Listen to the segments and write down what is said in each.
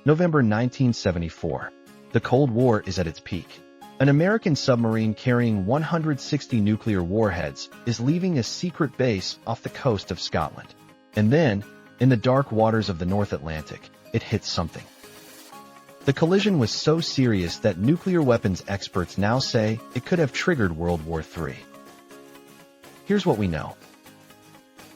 November 1974. The Cold War is at its peak. An American submarine carrying 160 nuclear warheads is leaving a secret base off the coast of Scotland. And then, in the dark waters of the North Atlantic, it hits something. The collision was so serious that nuclear weapons experts now say it could have triggered World War III. Here's what we know.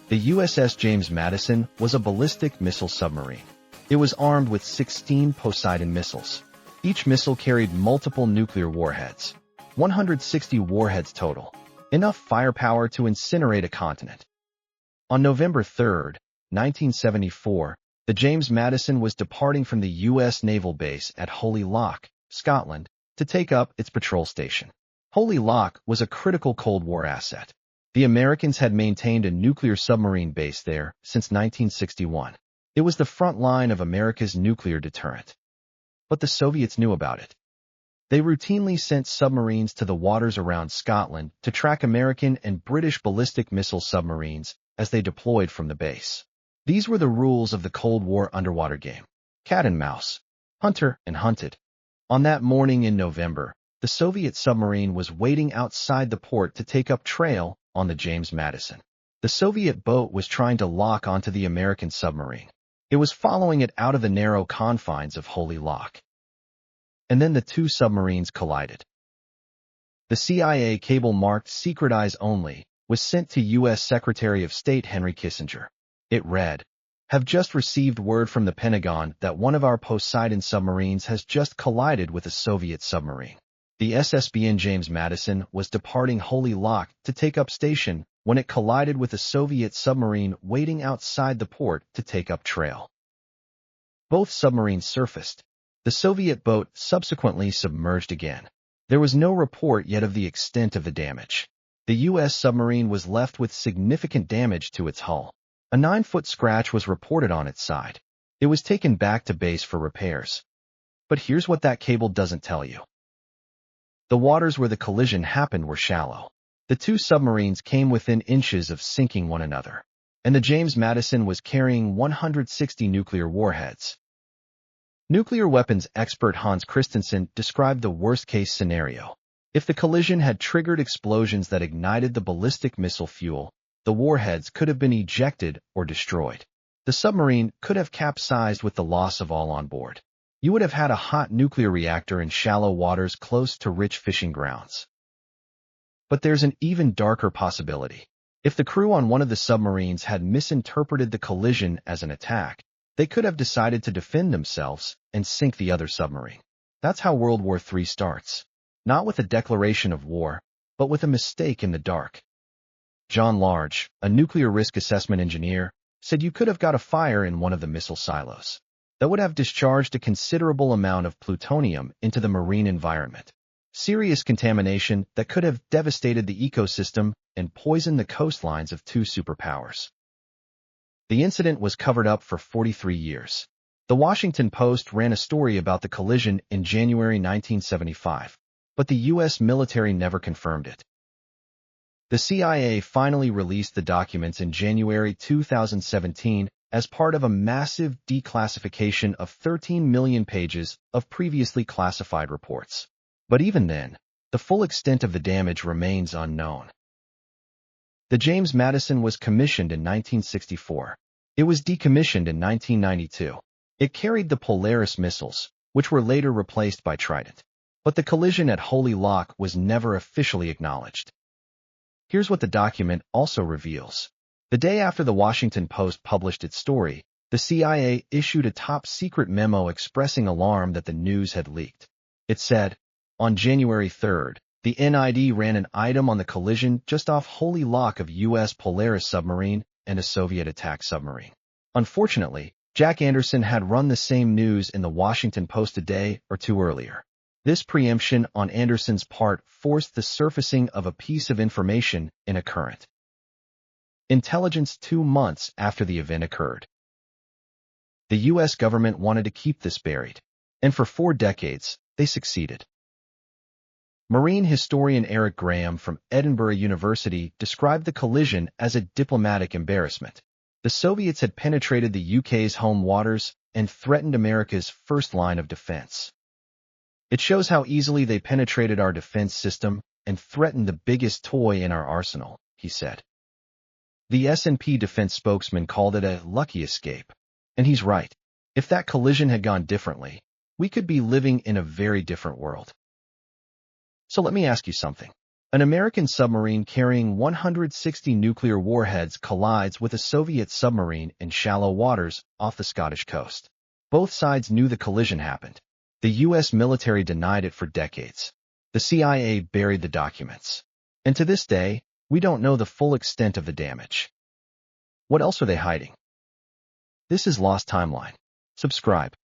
The USS James Madison was a ballistic missile submarine. It was armed with 16 Poseidon missiles. Each missile carried multiple nuclear warheads, 160 warheads total, enough firepower to incinerate a continent. On November 3, 1974, the James Madison was departing from the U.S. Naval Base at Holy Loch, Scotland, to take up its patrol station. Holy Loch was a critical Cold War asset. The Americans had maintained a nuclear submarine base there since 1961. It was the front line of America's nuclear deterrent. But the Soviets knew about it. They routinely sent submarines to the waters around Scotland to track American and British ballistic missile submarines as they deployed from the base. These were the rules of the Cold War underwater game. Cat and mouse. Hunter and hunted. On that morning in November, the Soviet submarine was waiting outside the port to take up trail on the James Madison. The Soviet boat was trying to lock onto the American submarine. It was following it out of the narrow confines of Holy Loch. And then the two submarines collided. The CIA cable marked Secret Eyes Only was sent to U.S. Secretary of State Henry Kissinger. It read, "Have just received word from the Pentagon that one of our Poseidon submarines has just collided with a Soviet submarine." The SSBN James Madison was departing Holy Loch to take up station when it collided with a Soviet submarine waiting outside the port to take up trail. Both submarines surfaced. The Soviet boat subsequently submerged again. There was no report yet of the extent of the damage. The U.S. submarine was left with significant damage to its hull. A 9-foot scratch was reported on its side. It was taken back to base for repairs. But here's what that cable doesn't tell you. The waters where the collision happened were shallow. The two submarines came within inches of sinking one another. And the James Madison was carrying 160 nuclear warheads. Nuclear weapons expert Hans Christensen described the worst-case scenario. If the collision had triggered explosions that ignited the ballistic missile fuel, the warheads could have been ejected or destroyed. The submarine could have capsized with the loss of all on board. You would have had a hot nuclear reactor in shallow waters close to rich fishing grounds. But there's an even darker possibility. If the crew on one of the submarines had misinterpreted the collision as an attack, they could have decided to defend themselves and sink the other submarine. That's how World War III starts. Not with a declaration of war, but with a mistake in the dark. John Large, a nuclear risk assessment engineer, said you could have got a fire in one of the missile silos. That would have discharged a considerable amount of plutonium into the marine environment. Serious contamination that could have devastated the ecosystem and poisoned the coastlines of two superpowers. The incident was covered up for 43 years. The Washington Post ran a story about the collision in January 1975, but the U.S. military never confirmed it. The CIA finally released the documents in January 2017 as part of a massive declassification of 13 million pages of previously classified reports. But even then, the full extent of the damage remains unknown. The James Madison was commissioned in 1964. It was decommissioned in 1992. It carried the Polaris missiles, which were later replaced by Trident. But the collision at Holy Loch was never officially acknowledged. Here's what the document also reveals. The day after the Washington Post published its story, the CIA issued a top-secret memo expressing alarm that the news had leaked. It said, on January 3rd, the NID ran an item on the collision just off Holy Loch of U.S. Polaris submarine and a Soviet attack submarine. Unfortunately, Jack Anderson had run the same news in the Washington Post a day or two earlier. This preemption on Anderson's part forced the surfacing of a piece of information in a current intelligence 2 months after the event occurred. The U.S. government wanted to keep this buried, and for 4 decades, they succeeded. Marine historian Eric Graham from Edinburgh University described the collision as a diplomatic embarrassment. The Soviets had penetrated the UK's home waters and threatened America's first line of defense. It shows how easily they penetrated our defense system and threatened the biggest toy in our arsenal, he said. The S&P defense spokesman called it a lucky escape. And he's right. If that collision had gone differently, we could be living in a very different world. So let me ask you something. An American submarine carrying 160 nuclear warheads collides with a Soviet submarine in shallow waters off the Scottish coast. Both sides knew the collision happened. The U.S. military denied it for decades. The CIA buried the documents. And to this day, we don't know the full extent of the damage. What else are they hiding? This is Lost Timeline. Subscribe.